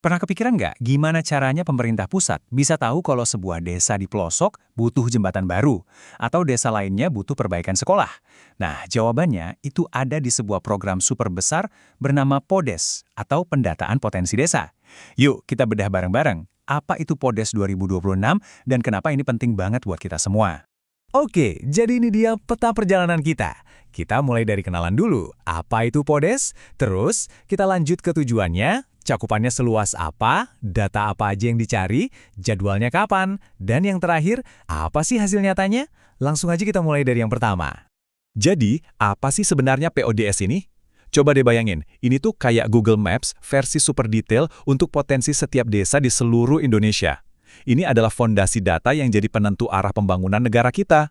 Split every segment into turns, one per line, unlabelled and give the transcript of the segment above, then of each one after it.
Pernah kepikiran nggak gimana caranya pemerintah pusat bisa tahu kalau sebuah desa di pelosok butuh jembatan baru, atau desa lainnya butuh perbaikan sekolah? Nah, jawabannya itu ada di sebuah program super besar bernama PODES, atau Pendataan Potensi Desa. Yuk, kita bedah bareng-bareng. Apa itu PODES 2026 dan kenapa ini penting banget buat kita semua? Oke, jadi ini dia peta perjalanan kita. Kita mulai dari kenalan dulu. Apa itu PODES? Terus, kita lanjut ke tujuannya, cakupannya seluas apa, data apa aja yang dicari, jadwalnya kapan, dan yang terakhir, apa sih hasil nyatanya? Langsung aja kita mulai dari yang pertama. Jadi, apa sih sebenarnya PODS ini? Coba deh bayangin, ini tuh kayak Google Maps versi super detail untuk potensi setiap desa di seluruh Indonesia. Ini adalah fondasi data yang jadi penentu arah pembangunan negara kita.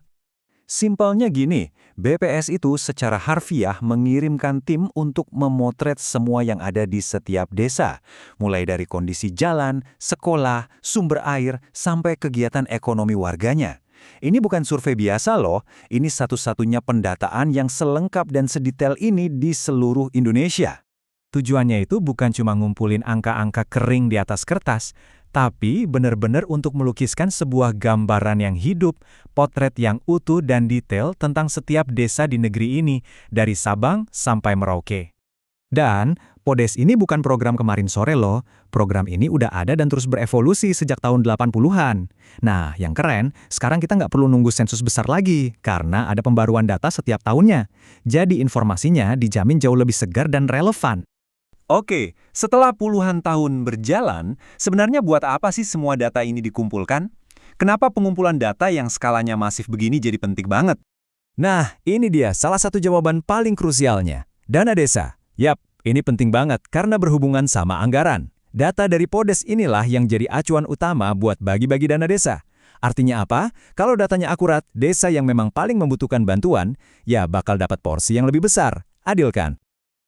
Simpelnya gini, BPS itu secara harfiah mengirimkan tim untuk memotret semua yang ada di setiap desa, mulai dari kondisi jalan, sekolah, sumber air, sampai kegiatan ekonomi warganya. Ini bukan survei biasa loh, ini satu-satunya pendataan yang selengkap dan sedetail ini di seluruh Indonesia. Tujuannya itu bukan cuma ngumpulin angka-angka kering di atas kertas, tapi benar-benar untuk melukiskan sebuah gambaran yang hidup, potret yang utuh dan detail tentang setiap desa di negeri ini, dari Sabang sampai Merauke. Dan, PODES ini bukan program kemarin sore loh, program ini udah ada dan terus berevolusi sejak tahun 80-an. Nah, yang keren, sekarang kita nggak perlu nunggu sensus besar lagi, karena ada pembaruan data setiap tahunnya. Jadi informasinya dijamin jauh lebih segar dan relevan. Oke, setelah puluhan tahun berjalan, sebenarnya buat apa sih semua data ini dikumpulkan? Kenapa pengumpulan data yang skalanya masif begini jadi penting banget? Nah, ini dia salah satu jawaban paling krusialnya. Dana desa. Yap, ini penting banget karena berhubungan sama anggaran. Data dari PODES inilah yang jadi acuan utama buat bagi-bagi dana desa. Artinya apa? Kalau datanya akurat, desa yang memang paling membutuhkan bantuan, ya bakal dapat porsi yang lebih besar. Adil kan?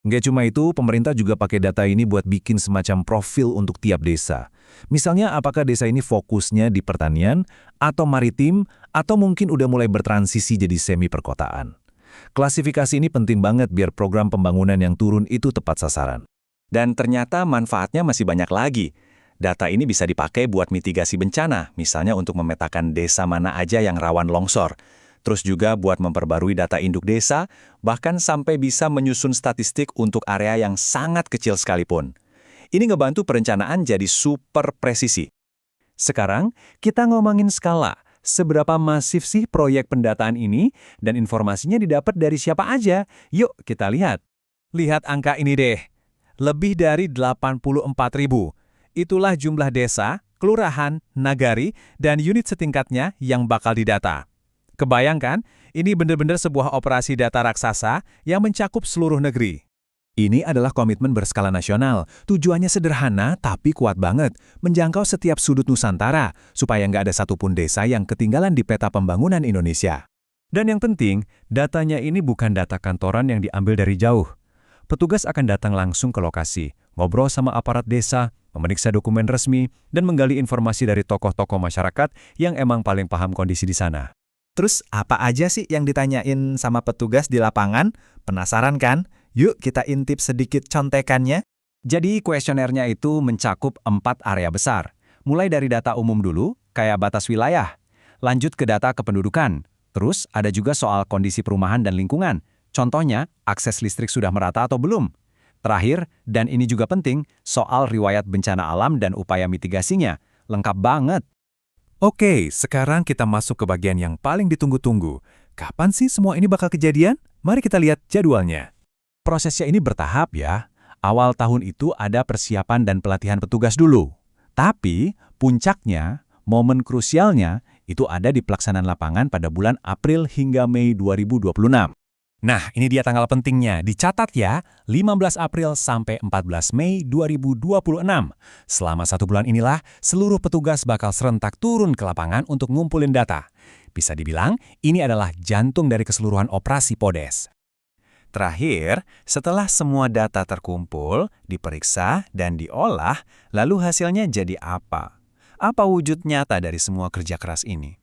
Nggak cuma itu, pemerintah juga pakai data ini buat bikin semacam profil untuk tiap desa. Misalnya, apakah desa ini fokusnya di pertanian, atau maritim, atau mungkin udah mulai bertransisi jadi semi perkotaan. Klasifikasi ini penting banget biar program pembangunan yang turun itu tepat sasaran. Dan ternyata manfaatnya masih banyak lagi. Data ini bisa dipakai buat mitigasi bencana, misalnya untuk memetakan desa mana aja yang rawan longsor. Terus juga buat memperbarui data induk desa, bahkan sampai bisa menyusun statistik untuk area yang sangat kecil sekalipun. Ini ngebantu perencanaan jadi super presisi. Sekarang, kita ngomongin skala. Seberapa masif sih proyek pendataan ini, dan informasinya didapat dari siapa aja? Yuk, kita lihat. Lihat angka ini deh. Lebih dari 84.000. Itulah jumlah desa, kelurahan, nagari, dan unit setingkatnya yang bakal didata. Kebayangkan, ini benar-benar sebuah operasi data raksasa yang mencakup seluruh negeri. Ini adalah komitmen berskala nasional. Tujuannya sederhana tapi kuat banget, menjangkau setiap sudut Nusantara, supaya nggak ada satupun desa yang ketinggalan di peta pembangunan Indonesia. Dan yang penting, datanya ini bukan data kantoran yang diambil dari jauh. Petugas akan datang langsung ke lokasi, ngobrol sama aparat desa, memeriksa dokumen resmi, dan menggali informasi dari tokoh-tokoh masyarakat yang emang paling paham kondisi di sana. Terus apa aja sih yang ditanyain sama petugas di lapangan? Penasaran kan? Yuk kita intip sedikit contekannya. Jadi kuesionernya itu mencakup 4 area besar. Mulai dari data umum dulu, kayak batas wilayah. Lanjut ke data kependudukan. Terus ada juga soal kondisi perumahan dan lingkungan. Contohnya, akses listrik sudah merata atau belum? Terakhir, dan ini juga penting, soal riwayat bencana alam dan upaya mitigasinya. Lengkap banget. Oke, sekarang kita masuk ke bagian yang paling ditunggu-tunggu. Kapan sih semua ini bakal kejadian? Mari kita lihat jadwalnya. Prosesnya ini bertahap ya. Awal tahun itu ada persiapan dan pelatihan petugas dulu. Tapi, puncaknya, momen krusialnya, itu ada di pelaksanaan lapangan pada bulan April hingga Mei 2026. Nah, ini dia tanggal pentingnya. Dicatat ya, 15 April sampai 14 Mei 2026. Selama 1 bulan inilah, seluruh petugas bakal serentak turun ke lapangan untuk ngumpulin data. Bisa dibilang, ini adalah jantung dari keseluruhan operasi PODES. Terakhir, setelah semua data terkumpul, diperiksa, dan diolah, lalu hasilnya jadi apa? Apa wujud nyata dari semua kerja keras ini?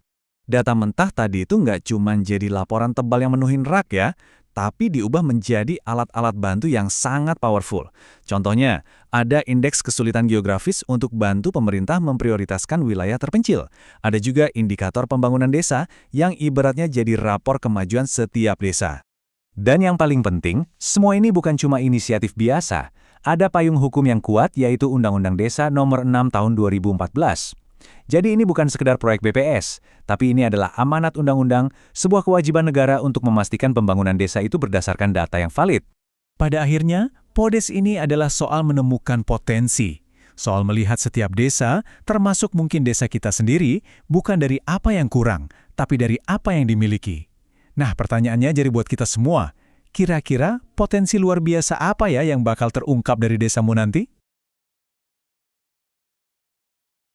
Data mentah tadi itu nggak cuma jadi laporan tebal yang menuhin rak ya,
tapi diubah menjadi alat-alat bantu yang sangat powerful. Contohnya, ada indeks kesulitan geografis untuk bantu pemerintah memprioritaskan wilayah terpencil. Ada juga indikator pembangunan desa yang ibaratnya jadi rapor kemajuan setiap desa.
Dan yang paling penting, semua ini bukan cuma inisiatif biasa. Ada payung hukum yang kuat, yaitu Undang-Undang Desa Nomor 6 Tahun 2014. Jadi ini bukan sekedar proyek BPS, tapi ini adalah amanat undang-undang, sebuah kewajiban negara untuk memastikan pembangunan desa itu berdasarkan data yang valid.
Pada akhirnya, PODES ini adalah soal menemukan potensi. Soal melihat setiap desa, termasuk mungkin desa kita sendiri, bukan dari apa yang kurang, tapi dari apa yang dimiliki. Nah, pertanyaannya jadi buat kita semua. Kira-kira potensi luar biasa apa ya yang bakal terungkap dari desamu nanti?